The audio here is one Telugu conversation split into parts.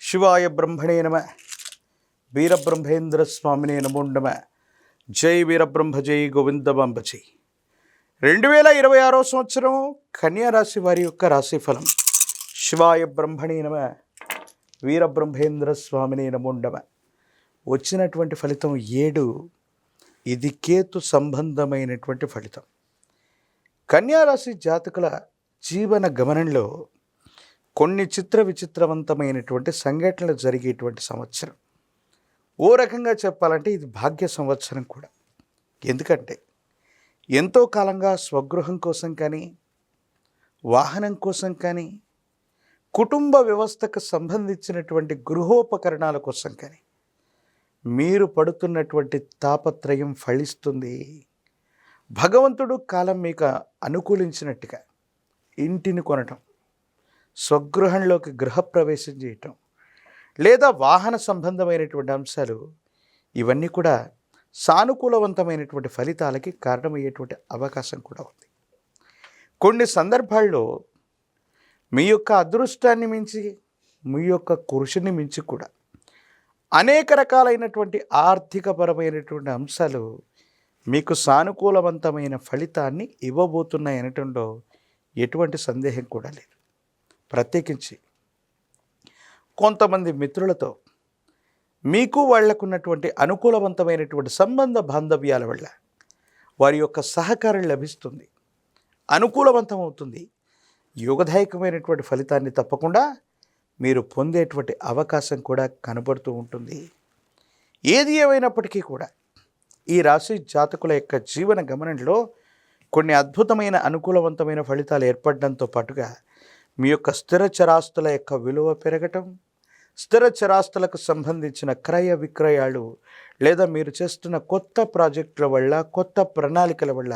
శివాయ బ్రహ్మణే నమ. వీరబ్రహ్మేంద్ర స్వామినే నమో నమ. జై వీరబ్రహ్మ జై గోవిందమాంబ జై. 2026 సంవత్సరం కన్యారాశి వారి యొక్క రాశిఫలం. శివాయ బ్రహ్మణే నమ. వీరబ్రహ్మేంద్ర స్వామినే నమో నమ. వచ్చినటువంటి ఫలితం 7. ఇది కేతు సంబంధమైనటువంటి ఫలితం. కన్యారాశి జాతకుల జీవన గమనంలో కొన్ని విచిత్రవంతమైనటువంటి సంఘటనలు జరిగేటువంటి సంవత్సరం. ఓ రకంగా చెప్పాలంటే ఇది భాగ్య సంవత్సరం కూడా. ఎందుకంటే ఎంతో కాలంగా స్వగృహం కోసం కానీ, వాహనం కోసం కానీ, కుటుంబ వ్యవస్థకు సంబంధించినటువంటి గృహోపకరణాల కోసం కానీ మీరు పడుతున్నటువంటి తాపత్రయం ఫలిస్తుంది. భగవంతుడు కాలం మీకు అనుకూలించినట్టుగా ఇంటిని కొనటం, స్వగృహంలోకి గృహప్రవేశం చేయటం, లేదా వాహన సంబంధమైనటువంటి అంశాలు, ఇవన్నీ కూడా సానుకూలవంతమైనటువంటి ఫలితాలకి కారణమయ్యేటువంటి అవకాశం కూడా ఉంది. కొన్ని సందర్భాల్లో మీ యొక్క అదృష్టాన్ని మించి, మీ యొక్క కృషిని మించి కూడా అనేక రకాలైనటువంటి ఆర్థికపరమైనటువంటి అంశాలు మీకు సానుకూలవంతమైన ఫలితాన్ని ఇవ్వబోతున్నాయి అనటంలో ఎటువంటి సందేహం కూడా లేదు. ప్రత్యేకించి కొంతమంది మిత్రులతో మీకు వాళ్లకున్నటువంటి అనుకూలవంతమైనటువంటి సంబంధ బాంధవ్యాల వల్ల వారి యొక్క సహకారం లభిస్తుంది, అనుకూలవంతం అవుతుంది. యోగదాయకమైనటువంటి ఫలితాన్ని తప్పకుండా మీరు పొందేటువంటి అవకాశం కూడా కనబడుతూ ఉంటుంది. ఏది ఏమైనప్పటికీ కూడా ఈ రాశి జాతకుల యొక్క జీవన గమనంలో కొన్ని అద్భుతమైన అనుకూలవంతమైన ఫలితాలు ఏర్పడడంతో పాటుగా మీ యొక్క స్థిర చరాస్తుల యొక్క విలువ పెరగటం, స్థిర చరాస్తులకు సంబంధించిన క్రయ విక్రయాలు, లేదా మీరు చేస్తున్న కొత్త ప్రాజెక్టుల వల్ల, కొత్త ప్రణాళికల వల్ల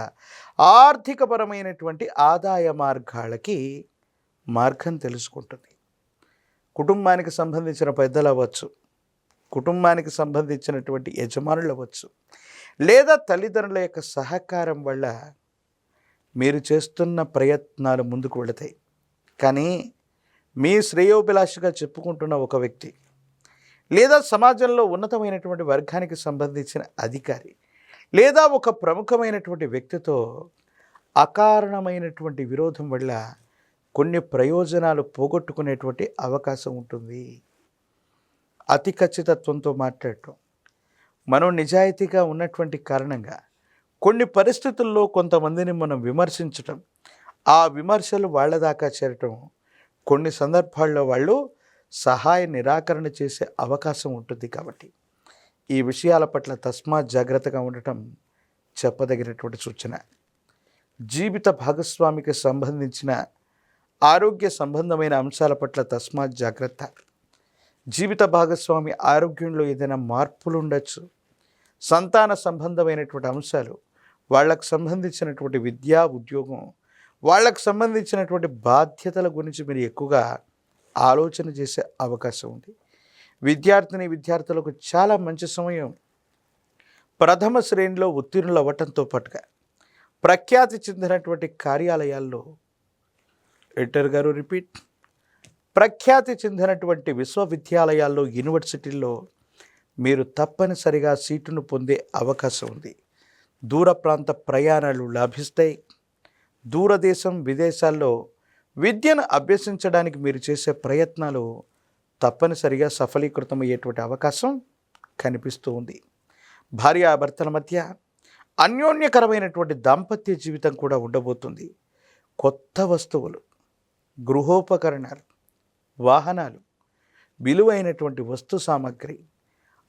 ఆర్థికపరమైనటువంటి ఆదాయ మార్గాలకి మార్గం తెలుసుకుంటుంది. కుటుంబానికి సంబంధించిన పెద్దలు అవ్వచ్చు, కుటుంబానికి సంబంధించినటువంటి యజమానులు అవ్వచ్చు, లేదా తల్లిదండ్రుల యొక్క సహకారం వల్ల మీరు చేస్తున్న ప్రయత్నాలు ముందుకు వెళతాయి. కానీ మీ శ్రేయోభిలాషిగా చెప్పుకుంటున్న ఒక వ్యక్తి, లేదా సమాజంలో ఉన్నతమైనటువంటి వర్గానికి సంబంధించిన అధికారి, లేదా ఒక ప్రముఖమైనటువంటి వ్యక్తితో అకారణమైనటువంటి విరోధం వల్ల కొన్ని ప్రయోజనాలు పోగొట్టుకునేటువంటి అవకాశం ఉంటుంది. అతి ఖచ్చితత్వంతో మాట్లాడటం, మనం నిజాయితీగా ఉన్నటువంటి కారణంగా కొన్ని పరిస్థితుల్లో కొంతమందిని మనం విమర్శించటం, ఆ విమర్శలు వాళ్ళ దాకా చేరటం, కొన్ని సందర్భాల్లో వాళ్ళు సహాయ నిరాకరణ చేసే అవకాశం ఉంటుంది. కాబట్టి ఈ విషయాల పట్ల తస్మాత్ జాగ్రత్తగా ఉండటం చెప్పదగినటువంటి సూచన. జీవిత భాగస్వామికి సంబంధించిన ఆరోగ్య సంబంధమైన అంశాల పట్ల తస్మాత్ జాగ్రత్త. జీవిత భాగస్వామి ఆరోగ్యంలో ఏదైనా మార్పులు ఉండొచ్చు. సంతాన సంబంధమైనటువంటి అంశాలు, వాళ్ళకు సంబంధించినటువంటి విద్యా ఉద్యోగం, వాళ్ళకు సంబంధించినటువంటి బాధ్యతల గురించి మీరు ఎక్కువగా ఆలోచన చేసే అవకాశం ఉంది. విద్యార్థులకు చాలా మంచి సమయం. ప్రథమ శ్రేణిలో ఉత్తీర్ణులు అవ్వటంతో పాటుగా ప్రఖ్యాతి చెందినటువంటి కార్యాలయాల్లో, ప్రఖ్యాతి చెందినటువంటి విశ్వవిద్యాలయాల్లో, యూనివర్సిటీల్లో మీరు తప్పనిసరిగా సీటును పొందే అవకాశం ఉంది. దూర ప్రాంత ప్రయాణాలు లాభిస్తాయి. దూరదేశం విదేశాల్లో విద్యను అభ్యసించడానికి మీరు చేసే ప్రయత్నాలు తప్పనిసరిగా సఫలీకృతమయ్యేటువంటి అవకాశం కనిపిస్తూ ఉంది. భార్యాభర్తల మధ్య అన్యోన్యకరమైనటువంటి దాంపత్య జీవితం కూడా ఉండబోతుంది. కొత్త వస్తువులు, గృహోపకరణాలు, వాహనాలు, విలువైనటువంటి వస్తు సామాగ్రి,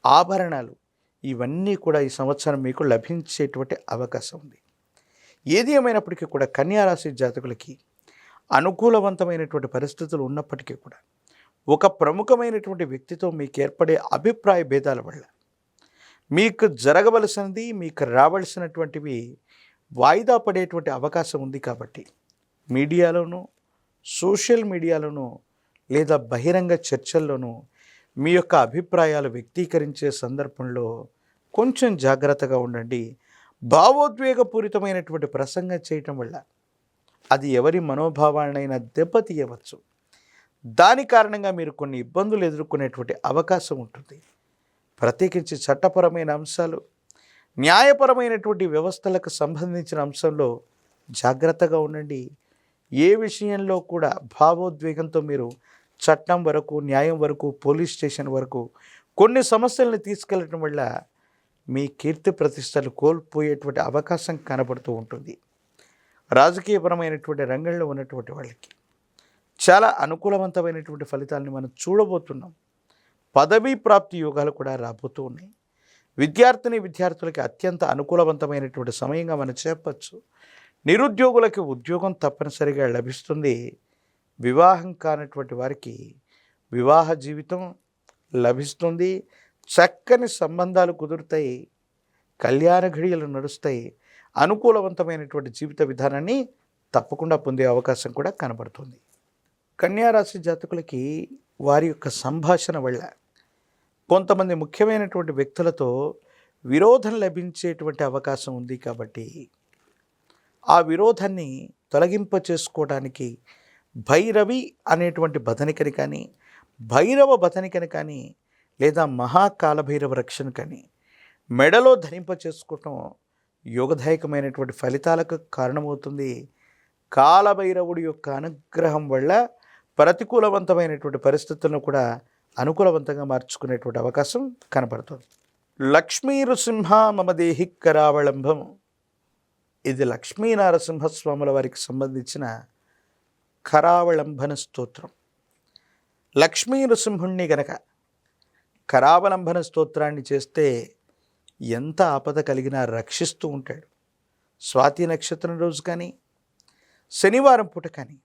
ఆభరణాలు, ఇవన్నీ కూడా ఈ సంవత్సరం మీకు లభించేటువంటి అవకాశం ఉంది. ఏది ఏమైనప్పటికీ కూడా కన్యారాశి జాతకులకి అనుకూలవంతమైనటువంటి పరిస్థితులు ఉన్నప్పటికీ కూడా ఒక ప్రముఖమైనటువంటి వ్యక్తితో మీకు ఏర్పడే అభిప్రాయ భేదాల వల్ల మీకు జరగవలసినది, మీకు రావలసినటువంటివి వాయిదా పడేటువంటి అవకాశం ఉంది. కాబట్టి మీడియాలోనూ, సోషల్ మీడియాలోనూ, లేదా బహిరంగ చర్చల్లోనూ మీ యొక్క అభిప్రాయాలు వ్యక్తీకరించే సందర్భంలో కొంచెం జాగ్రత్తగా ఉండండి. భావోద్వేగపూరితమైనటువంటి ప్రసంగం చేయటం వల్ల అది ఎవరి మనోభావాలనైనా దెబ్బతీయవచ్చు. దాని కారణంగా మీరు కొన్ని ఇబ్బందులు ఎదుర్కొనేటువంటి అవకాశం ఉంటుంది. ప్రత్యేకించి చట్టపరమైన అంశాలు, న్యాయపరమైనటువంటి వ్యవస్థలకు సంబంధించిన అంశంలో జాగ్రత్తగా ఉండండి. ఏ విషయంలో కూడా భావోద్వేగంతో మీరు చట్టం వరకు, న్యాయం వరకు, పోలీస్ స్టేషన్ వరకు కొన్ని సమస్యలను తీసుకెళ్లడం వల్ల మీ కీర్తి ప్రతిష్టలు కోల్పోయేటువంటి అవకాశం కనబడుతూ ఉంటుంది. రాజకీయపరమైనటువంటి రంగంలో ఉన్నటువంటి వాళ్ళకి చాలా అనుకూలవంతమైనటువంటి ఫలితాలను మనం చూడబోతున్నాం. పదవీ ప్రాప్తి యోగాలు కూడా రాబోతూ ఉన్నాయి. విద్యార్థులకి అత్యంత అనుకూలవంతమైనటువంటి సమయంగా మనం చెప్పచ్చు. నిరుద్యోగులకి ఉద్యోగం తప్పనిసరిగా లభిస్తుంది. వివాహం కానటువంటి వారికి వివాహ జీవితం లభిస్తుంది. చక్కని సంబంధాలు కుదురుతాయి. కళ్యాణ ఘడియలు నడుస్తాయి. అనుకూలవంతమైనటువంటి జీవిత విధానాన్ని తప్పకుండా పొందే అవకాశం కూడా కనబడుతుంది. కన్యారాశి జాతకులకి వారి యొక్క సంభాషణ వల్ల కొంతమంది ముఖ్యమైనటువంటి వ్యక్తులతో విరోధం లభించేటువంటి అవకాశం ఉంది. కాబట్టి ఆ విరోధాన్ని తొలగింప చేసుకోవడానికి భైరవి అనేటువంటి బదనికని కానీ, భైరవ బదనికని కానీ, లేదా మహాకాలభైరవ రక్షణ కానీ మెడలో ధరింప చేసుకోవటం యోగదాయకమైనటువంటి ఫలితాలకు కారణమవుతుంది. కాలభైరవుడి యొక్క అనుగ్రహం వల్ల ప్రతికూలవంతమైనటువంటి పరిస్థితులను కూడా అనుకూలవంతంగా మార్చుకునేటువంటి అవకాశం కనపడుతుంది. లక్ష్మీ నృసింహ మమ దేహి కరావళంబం. ఇది లక్ష్మీ నరసింహస్వాముల వారికి సంబంధించిన కరావళంబన స్తోత్రం. లక్ష్మీ నృసింహుణ్ణి గనక కరావలంబన స్తోత్రాన్ని చేస్తే ఎంత ఆపద కలిగినా రక్షిస్తూ ఉంటాడు. స్వాతి నక్షత్రం రోజు కానీ, శనివారం పూట కానీ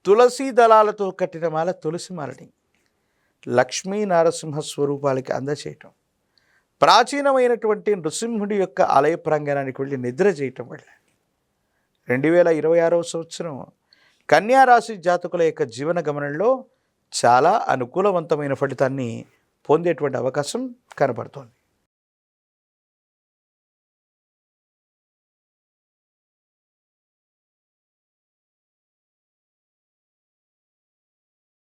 తులసీ దళాలతో కట్టిన మాల, తులసి మాలని లక్ష్మీ నరసింహ స్వరూపాలకి అందచేయటం, ప్రాచీనమైనటువంటి నృసింహుడి యొక్క ఆలయ ప్రాంగణానికి వెళ్ళి నిద్ర చేయటం వల్ల 2026వ సంవత్సరం కన్యారాశి జాతకుల యొక్క జీవన గమనంలో చాలా అనుకూలవంతమైన ఫలితాన్ని పొందేటువంటి అవకాశం కనబడుతోంది.